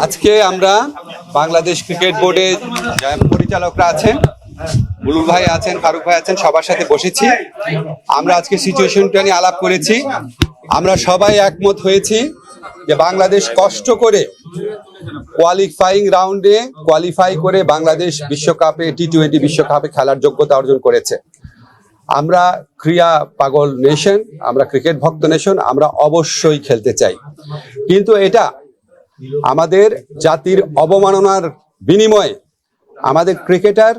আজকে আমরা বাংলাদেশ ক্রিকেট বোর্ডে পরিচালকরা আছেন, বুলুল ভাই আছেন, ফারুক ভাই আছেন, সবার সাথে বসেছি। আমরা আজকে সিচুয়েশনটা নিয়ে আলাপ করেছি। আমরা সবাই একমত হয়েছি যে বাংলাদেশ কষ্ট করে কোয়ালিফাইং রাউন্ডে কোয়ালিফাই করে বাংলাদেশ বিশ্বকাপে টি-20 বিশ্বকাপে খেলার যোগ্যতা অর্জন করেছে। আমরা ক্রীড়া পাগল নেশন, আমরা ক্রিকেট ভক্ত নেশন, আমরা অবশ্যই খেলতে চাই। কিন্তু এটা আমাদের জাতির অবমাননার বিনিময়ে আমাদের ক্রিকেটার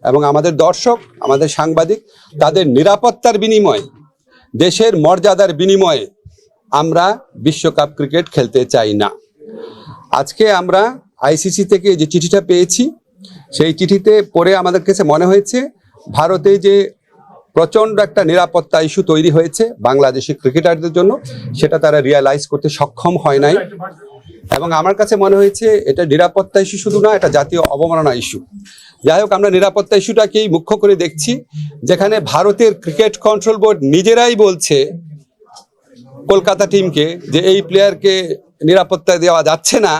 এবং আমাদের দর্শক, আমাদের সাংবাদিক, তাদের নিরাপত্তার বিনিময়ে, দেশের মর্যাদার বিনিময়ে আমরা বিশ্বকাপ ক্রিকেট খেলতে চাই না। আজকে আমরা আইসিসি থেকে যে চিঠিটা পেয়েছি, সেই চিঠিতে পড়ে আমাদের কাছে মনে হয়েছে ভারতে যে প্রচণ্ড একটা নিরাপত্তা ইস্যু তৈরি হয়েছে বাংলাদেশি ক্রিকেটারদের জন্য, সেটা তারা রিয়ালাইজ করতে সক্ষম হয় নাই। এবং আমার কাছে মনে হয়েছে এটা নিরাপত্তা ইস্যু শুধু না, এটা জাতীয় অবমাননা ইস্যু। যাই হোক, আমরা নিরাপত্তা ইস্যুটাকেই মুখ্য করে দেখছি, যেখানে ভারতের ক্রিকেট কন্ট্রোল বোর্ড নিজেরাই বলছে কলকাতা টিমকে যে এই প্লেয়ারকে নিরাপত্তা দেওয়া যাচ্ছে না,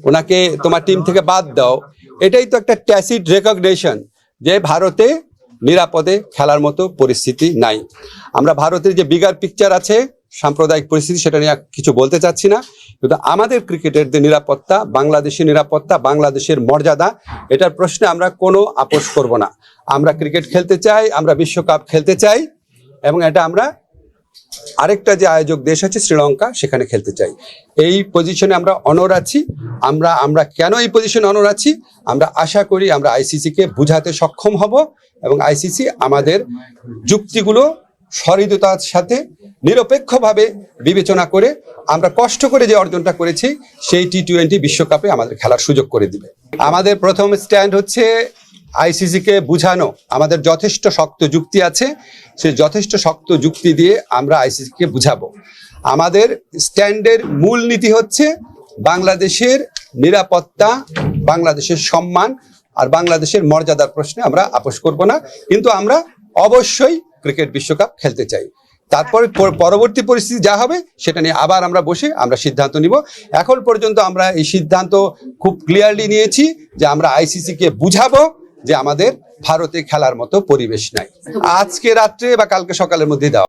ওনাকে তোমার টিম থেকে বাদ দাও। এটাই তো একটা ট্যাসিড রেকগনিশন যে ভারতে নিরাপদে খেলার মতো পরিস্থিতি নাই। আমরা ভারতের যে বিগার পিকচার আছে, সাম্প্রদায়িক পরিস্থিতি, সেটা নিয়ে কিছু বলতে চাচ্ছি না, কিন্তু আমাদের ক্রিকেটারদের নিরাপত্তা, বাংলাদেশের নিরাপত্তা, বাংলাদেশের মর্যাদা, এটার প্রশ্নে আমরা কোনো আপোষ করব না। আমরা ক্রিকেট খেলতে চাই, আমরা বিশ্বকাপ খেলতে চাই, এবং এটা আমরা আরেকটা যে আয়োজক দেশ আছে শ্রীলঙ্কা, সেখানে খেলতে চাই। এই পজিশনে আমরা অনর আছি। আমরা কেন এই পজিশনে অনর আছি? আমরা আশা করি আমরা আইসিসিকে বুঝাতে সক্ষম হব, এবং আইসিসি আমাদের যুক্তিগুলো সহৃদয়তার সাথে নিরপেক্ষভাবে বিবেচনা করে আমরা কষ্ট করে যে অর্জনটা করেছি সেই টি-20 বিশ্বকাপে আমাদের খেলার সুযোগ করে দিবে। আমাদের প্রথম স্ট্যান্ড হচ্ছে আইসিসিকে বুঝানো। আমাদের যথেষ্ট শক্ত যুক্তি আছে, সেই যথেষ্ট শক্ত যুক্তি দিয়ে আমরা আইসিসিকে বুঝাবো। আমাদের স্ট্যান্ডের মূল নীতি হচ্ছে বাংলাদেশের নিরাপত্তা, বাংলাদেশের সম্মান আর বাংলাদেশের মর্যাদার প্রশ্নে আমরা আপোষ করব না, কিন্তু আমরা অবশ্যই ক্রিকেট বিশ্বকাপ খেলতে চাই। তারপরে পরবর্তী পরিস্থিতি যা হবে সেটা নিয়ে আবার আমরা বসে আমরা সিদ্ধান্ত নিব। এখন পর্যন্ত আমরা এই সিদ্ধান্ত খুব ক্লিয়ারলি নিয়েছি যে আমরা আইসিসিকে বুঝাবো যে আমাদের ভারতে খেলার মতো পরিবেশ নাই। আজকে রাত্রে বা কালকে সকালের মধ্যে দেওয়া